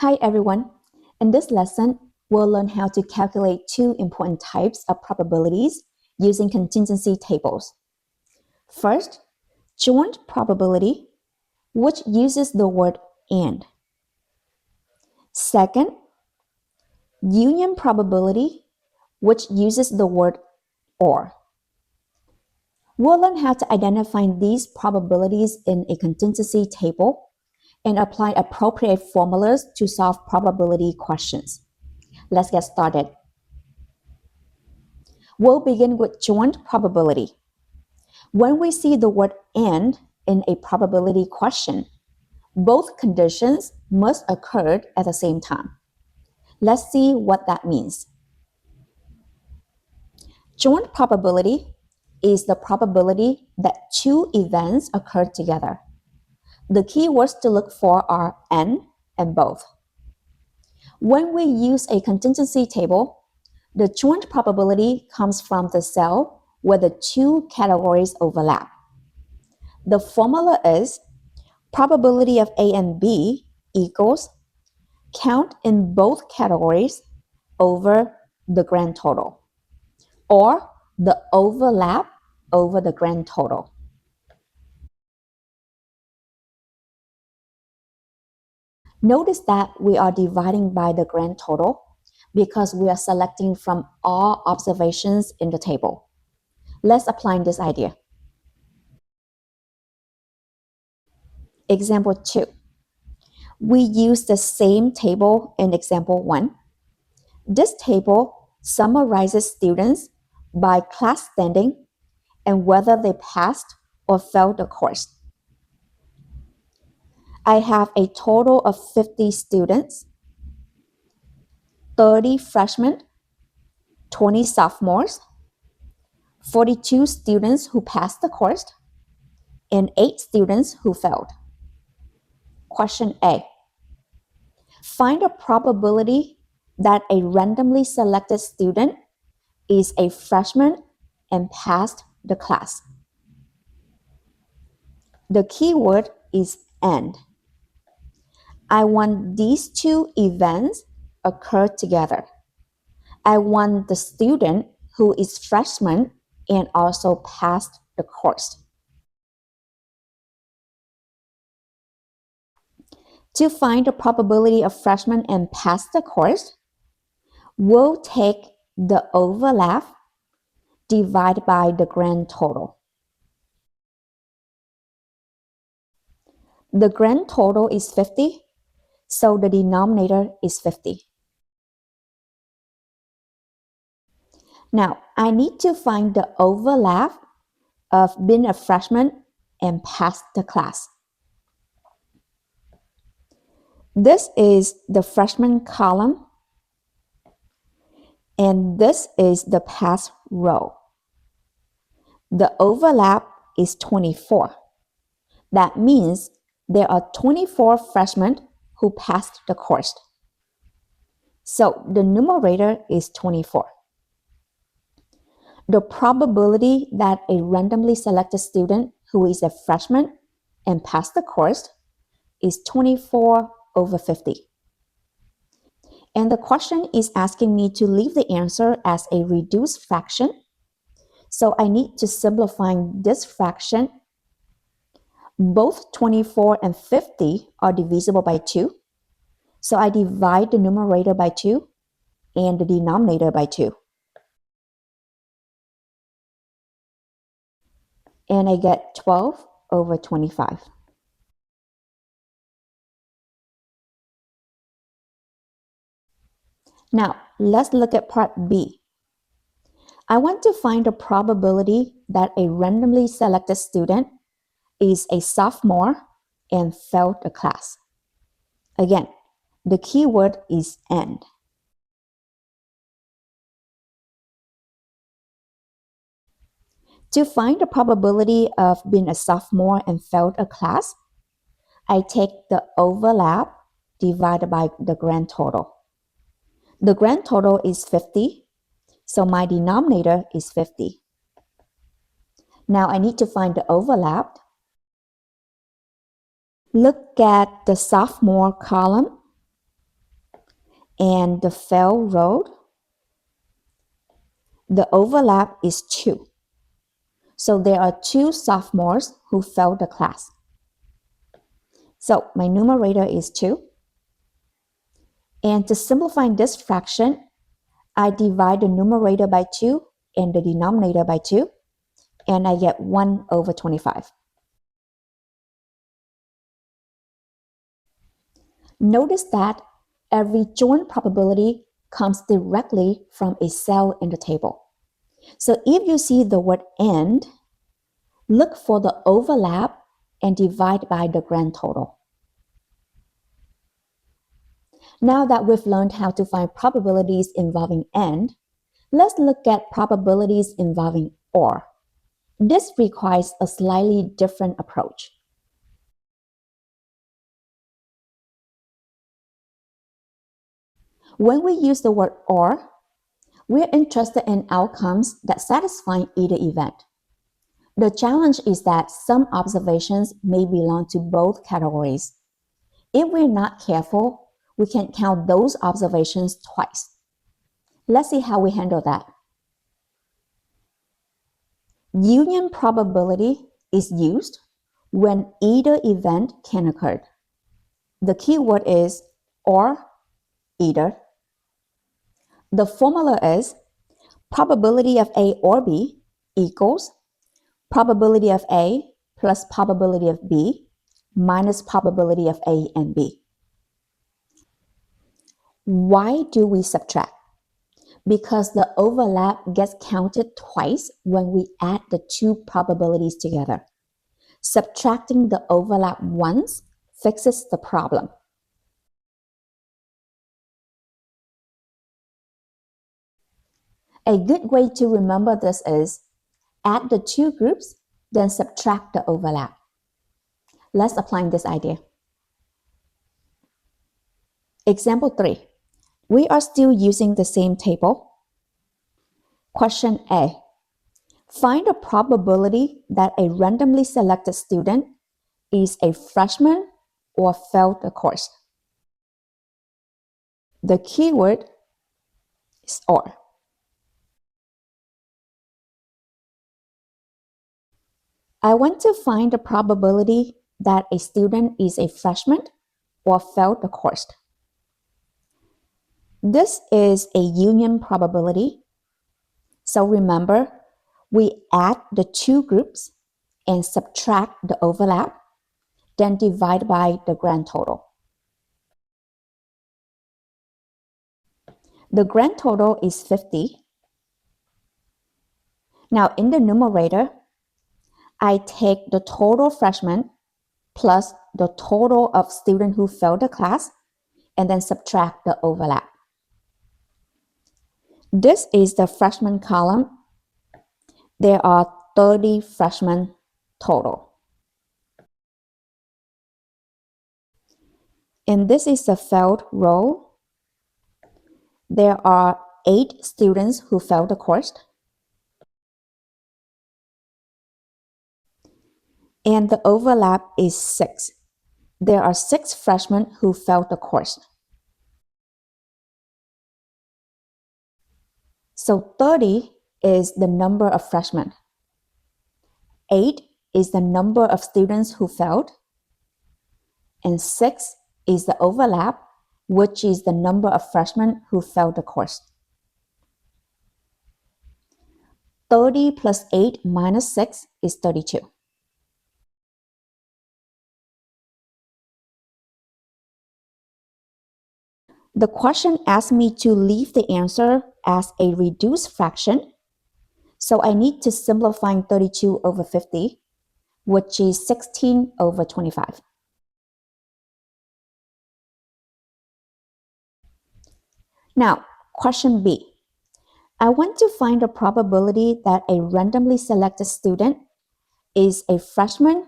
Hi everyone. In this lesson, we'll learn how to calculate two important types of probabilities using contingency tables. First, joint probability, which uses the word and. Second, union probability, which uses the word or. We'll learn how to identify these probabilities in a contingency table and apply appropriate formulas to solve probability questions. Let's get started. We'll begin with joint probability. When we see the word and in a probability question, both conditions must occur at the same time. Let's see what that means. Joint probability is the probability that two events occur together. The keywords to look for are and both. When we use a contingency table, the joint probability comes from the cell where the two categories overlap. The formula is probability of A and B equals count in both categories over the grand total, or the overlap over the grand total. Notice that we are dividing by the grand total because we are selecting from all observations in the table. Let's apply this idea. Example 2. We use the same table in example 1. This table summarizes students by class standing and whether they passed or failed the course. I have a total of 50 students, 30 freshmen, 20 sophomores, 42 students who passed the course, and 8 students who failed. Question A. Find a probability that a randomly selected student is a freshman and passed the class. The keyword is and. I want these two events occur together. I want the student who is freshman and also passed the course. To find the probability of freshman and pass the course, we'll take the overlap divided by the grand total. The grand total is 50, so the denominator is 50. Now, I need to find the overlap of being a freshman and pass the class. This is the freshman column, and this is the pass row. The overlap is 24. That means there are 24 freshmen who passed the course. So the numerator is 24. The probability that a randomly selected student who is a freshman and passed the course is 24 over 50. And the question is asking me to leave the answer as a reduced fraction. So I need to simplify this fraction. Both 24 and 50 are divisible by 2. So I divide the numerator by 2 and the denominator by 2. And I get 12 over 25. Now, let's look at part B. I want to find the probability that a randomly selected student is a sophomore and failed a class. Again, the keyword is and. To find the probability of being a sophomore and failed a class, I take the overlap divided by the grand total. The grand total is 50, so my denominator is 50. Now I need to find the overlap. Look at the sophomore column. and the failed row, the overlap is 2. So there are 2 sophomores who failed the class. So my numerator is 2. And to simplify this fraction, I divide the numerator by 2 and the denominator by 2, and I get 1 over 25. Notice that every joint probability comes directly from a cell in the table. So if you see the word "and," look for the overlap and divide by the grand total. Now that we've learned how to find probabilities involving "and," let's look at probabilities involving "or." This requires a slightly different approach. When we use the word "or," we're interested in outcomes that satisfy either event. The challenge is that some observations may belong to both categories. If we're not careful, we can count those observations twice. Let's see how we handle that. Union probability is used when either event can occur. The key word is "or," either. The formula is probability of A or B equals probability of A plus probability of B minus probability of A and B. Why do we subtract? Because the overlap gets counted twice when we add the 2 probabilities together. Subtracting the overlap once fixes the problem. A good way to remember this is add the 2 groups, then subtract the overlap. Let's apply this idea. Example 3. We are still using the same table. Question A. Find the probability that a randomly selected student is a freshman or failed the course. The keyword is "or." I want to find the probability that a student is a freshman or failed the course. This is a union probability. So remember, we add the 2 groups and subtract the overlap, then divide by the grand total. The grand total is 50. Now in the numerator, I take the total freshmen plus the total of students who failed the class and then subtract the overlap. This is the freshman column. There are 30 freshmen total. And this is the failed row. There are 8 students who failed the course. And the overlap is 6. There are 6 freshmen who failed the course. So 30 is the number of freshmen. 8 is the number of students who failed. And 6 is the overlap, which is the number of freshmen who failed the course. 30 plus 8 minus 6 is 32. The question asked me to leave the answer as a reduced fraction, so I need to simplify 32 over 50, which is 16 over 25. Now, question B. I want to find the probability that a randomly selected student is a freshman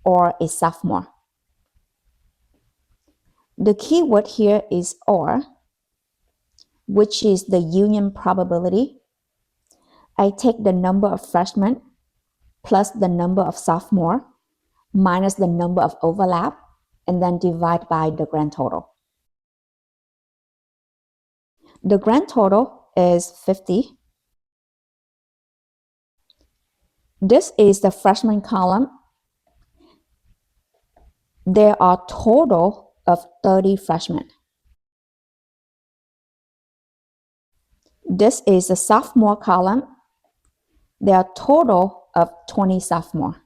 or a sophomore. The key word here is "or," which is the union probability. I take the number of freshmen plus the number of sophomore minus the number of overlap and then divide by the grand total. The grand total is 50. This is the freshman column. There are total of 30 freshmen. This is the sophomore column. There are total of 20 sophomore.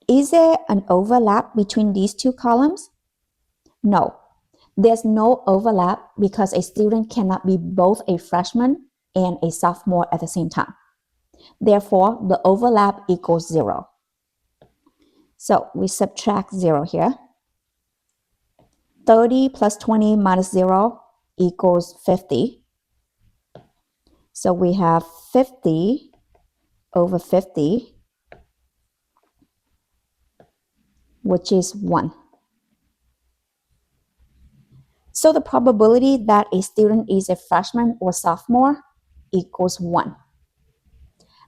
Is there an overlap between these two columns? No, there's no overlap because a student cannot be both a freshman and a sophomore at the same time. Therefore, the overlap equals 0. So we subtract 0 here. 30 plus 20 minus 0 equals 50. So we have 50 over 50, which is 1. So the probability that a student is a freshman or sophomore equals 1.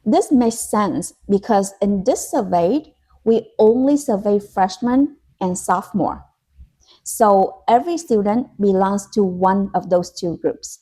This makes sense because in this survey, we only survey freshmen and sophomore. So every student belongs to one of those two groups.